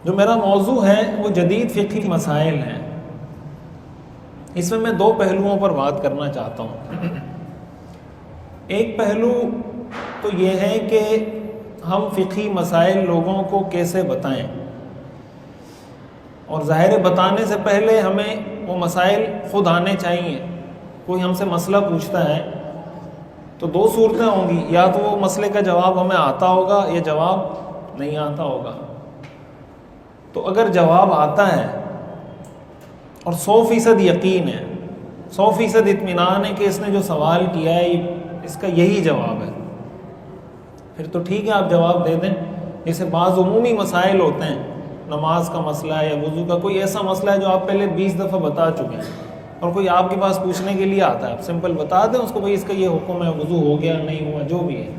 جو میرا موضوع ہے وہ جدید فقہی مسائل ہیں۔ اس میں میں دو پہلوؤں پر بات کرنا چاہتا ہوں۔ ایک پہلو تو یہ ہے کہ ہم فقہی مسائل لوگوں کو کیسے بتائیں، اور ظاہر بتانے سے پہلے ہمیں وہ مسائل خود آنے چاہیے۔ کوئی ہم سے مسئلہ پوچھتا ہے تو دو صورتیں ہوں گی، یا تو وہ مسئلے کا جواب ہمیں آتا ہوگا یا جواب نہیں آتا ہوگا۔ تو اگر جواب آتا ہے اور 100% یقین ہے، 100% اطمینان ہے کہ اس نے جو سوال کیا ہے اس کا یہی جواب ہے، پھر تو ٹھیک ہے، آپ جواب دے دیں۔ جیسے بعض عمومی مسائل ہوتے ہیں، نماز کا مسئلہ ہے یا وضو کا، کوئی ایسا مسئلہ ہے جو آپ پہلے 20 دفعہ بتا چکے ہیں اور کوئی آپ کے پاس پوچھنے کے لیے آتا ہے، آپ سمپل بتا دیں اس کو، بھائی اس کا یہ حکم ہے، وضو ہو گیا نہیں ہوا جو بھی ہے۔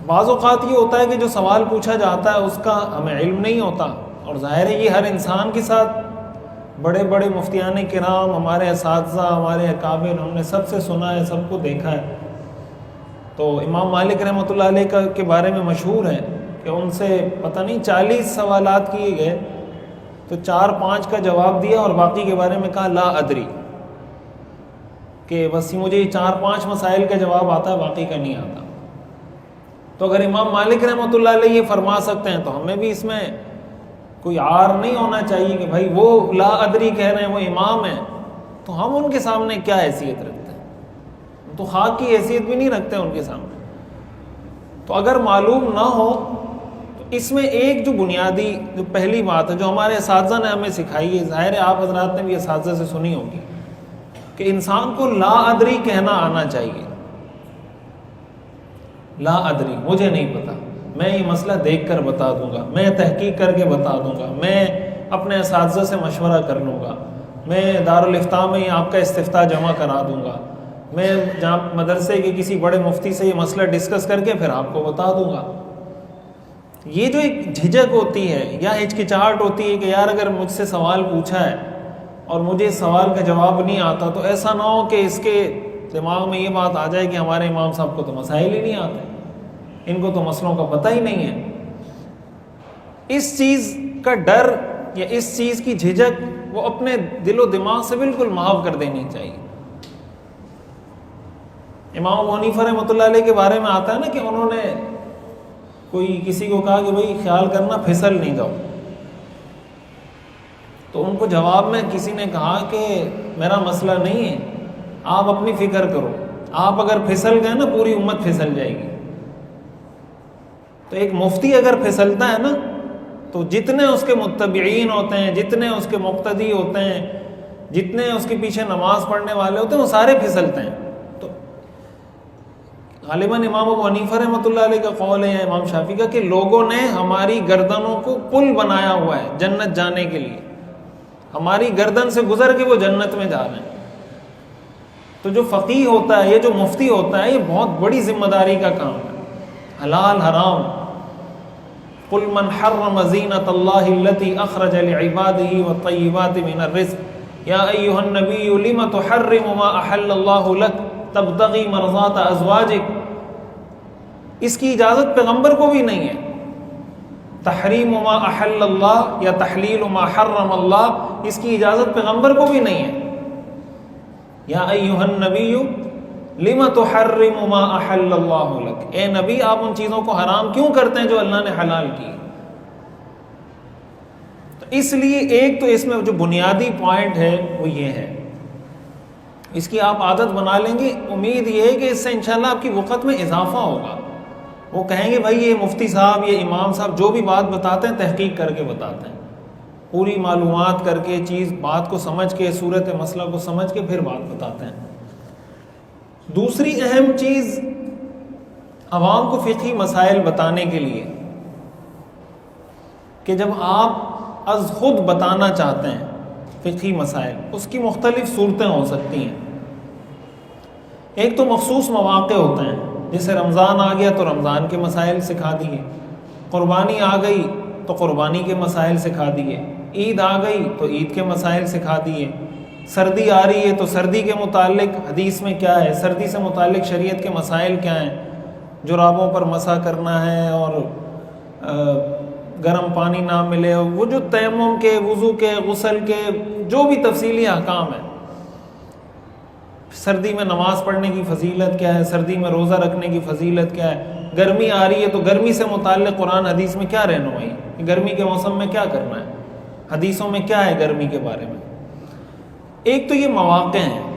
بعض اوقات یہ ہوتا ہے کہ جو سوال پوچھا جاتا ہے اس کا ہمیں علم نہیں ہوتا، اور ظاہر ہے یہ ہر انسان کے ساتھ، بڑے بڑے مفتیان کرام، ہمارے اساتذہ، ہمارے اکابر، ہم نے سب سے سنا ہے، سب کو دیکھا ہے۔ تو امام مالک رحمۃ اللہ علیہ کے بارے میں مشہور ہے کہ ان سے پتہ نہیں 40 سوالات کیے گئے تو 4-5 کا جواب دیا اور باقی کے بارے میں کہا لا ادری، کہ بس مجھے یہ 4-5 مسائل کا جواب آتا ہے، باقی کا نہیں آتا۔ تو اگر امام مالک رحمۃ اللہ علیہ یہ فرما سکتے ہیں تو ہمیں بھی اس میں کوئی عار نہیں ہونا چاہیے کہ بھائی وہ لا ادری کہہ رہے ہیں، وہ امام ہیں، تو ہم ان کے سامنے کیا حیثیت رکھتے ہیں؟ تو خاک کی حیثیت بھی نہیں رکھتے ان کے سامنے۔ تو اگر معلوم نہ ہو تو اس میں ایک جو بنیادی جو پہلی بات ہے جو ہمارے اساتذہ نے ہمیں سکھائی ہے، ظاہر ہے آپ حضرات نے بھی اساتذہ سے سنی ہوگی، کہ انسان کو لا ادری کہنا آنا چاہیے۔ لا ادری، مجھے نہیں پتا، میں یہ مسئلہ دیکھ کر بتا دوں گا، میں تحقیق کر کے بتا دوں گا، میں اپنے اساتذہ سے مشورہ کر لوں گا، میں دارالافتاء میں آپ کا استفتاء جمع کرا دوں گا، میں جہاں مدرسے کے کسی بڑے مفتی سے یہ مسئلہ ڈسکس کر کے پھر آپ کو بتا دوں گا۔ یہ جو ایک جھجک ہوتی ہے یا ہچکچاہٹ ہوتی ہے کہ یار اگر مجھ سے سوال پوچھا ہے اور مجھے اس سوال کا جواب نہیں آتا تو ایسا نہ ہو کہ اس کے دماغ میں یہ بات آ جائے کہ ہمارے امام صاحب کو تو مسائل ہی نہیں آتے، ان کو تو مسئلوں کا پتہ ہی نہیں ہے۔ اس چیز کا ڈر یا اس چیز کی جھجک وہ اپنے دل و دماغ سے بالکل محو کر دینی چاہیے۔ امام ابو حنیفہ رحمۃ اللہ علیہ کے بارے میں آتا ہے نا کہ انہوں نے کوئی کسی کو کہا کہ بھائی خیال کرنا پھسل نہیں جاؤ، تو ان کو جواب میں کسی نے کہا کہ میرا مسئلہ نہیں ہے، آپ اپنی فکر کرو، آپ اگر پھسل گئے نا پوری امت پھسل جائے گی۔ تو ایک مفتی اگر پھسلتا ہے نا تو جتنے اس کے متبعین ہوتے ہیں، جتنے اس کے مقتدی ہوتے ہیں، جتنے اس کے پیچھے نماز پڑھنے والے ہوتے ہیں، وہ سارے پھسلتے ہیں۔ تو غالباً امام ابو حنیفہ رحمۃ اللہ علیہ کا قول ہے یا امام شافعی کا کہ لوگوں نے ہماری گردنوں کو پل بنایا ہوا ہے جنت جانے کے لیے، ہماری گردن سے گزر کے وہ جنت میں جا رہے ہیں۔ تو جو فقیہ ہوتا ہے، یہ جو مفتی ہوتا ہے، یہ بہت بڑی ذمہ داری کا کام ہے۔ حلال حرام، قل من حرم زینۃ اللہ التی اخرج لعبادہ والطیبات من الرزق یا ایھا النبی لم تحرم ما احل اللہ لک تبتغی مرضات ازواجک۔ اس کی اجازت پیغمبر کو بھی نہیں ہے، تحریم ما احل اللہ یا تحلیل ما حرم اللہ، اس کی اجازت پیغمبر کو بھی نہیں ہے۔ یا ایھا النبی لم تحرم ما احل اللہ لک، اے نبی آپ ان چیزوں کو حرام کیوں کرتے ہیں جو اللہ نے حلال کی؟ تو اس لیے ایک تو اس میں جو بنیادی پوائنٹ ہے وہ یہ ہے، اس کی آپ عادت بنا لیں گے، امید یہ ہے کہ اس سے انشاءاللہ آپ کی وقت میں اضافہ ہوگا۔ وہ کہیں گے بھائی یہ مفتی صاحب، یہ امام صاحب جو بھی بات بتاتے ہیں تحقیق کر کے بتاتے ہیں، پوری معلومات کر کے، بات کو سمجھ کے، صورت مسئلہ کو سمجھ کے پھر بات بتاتے ہیں۔ دوسری اہم چیز عوام کو فقہی مسائل بتانے کے لیے کہ جب آپ از خود بتانا چاہتے ہیں فقہی مسائل، اس کی مختلف صورتیں ہو سکتی ہیں۔ ایک تو مخصوص مواقع ہوتے ہیں، جیسے رمضان آ گیا تو رمضان کے مسائل سکھا دیے، قربانی آ گئی تو قربانی کے مسائل سکھا دیے، عید آ گئی تو عید کے مسائل سکھا دیے، سردی آ رہی ہے تو سردی کے متعلق حدیث میں کیا ہے، سردی سے متعلق شریعت کے مسائل کیا ہیں، جرابوں پر مسح کرنا ہے اور گرم پانی نہ ملے، وہ جو تیمم کے، وضو کے، غسل کے جو بھی تفصیلی احکام ہیں، سردی میں نماز پڑھنے کی فضیلت کیا ہے، سردی میں روزہ رکھنے کی فضیلت کیا ہے، گرمی آ رہی ہے تو گرمی سے متعلق قرآن حدیث میں کیا رہنمائی، گرمی کے موسم میں کیا کرنا ہے، حدیثوں میں کیا ہے گرمی کے بارے میں۔ ایک تو یہ مواقع ہیں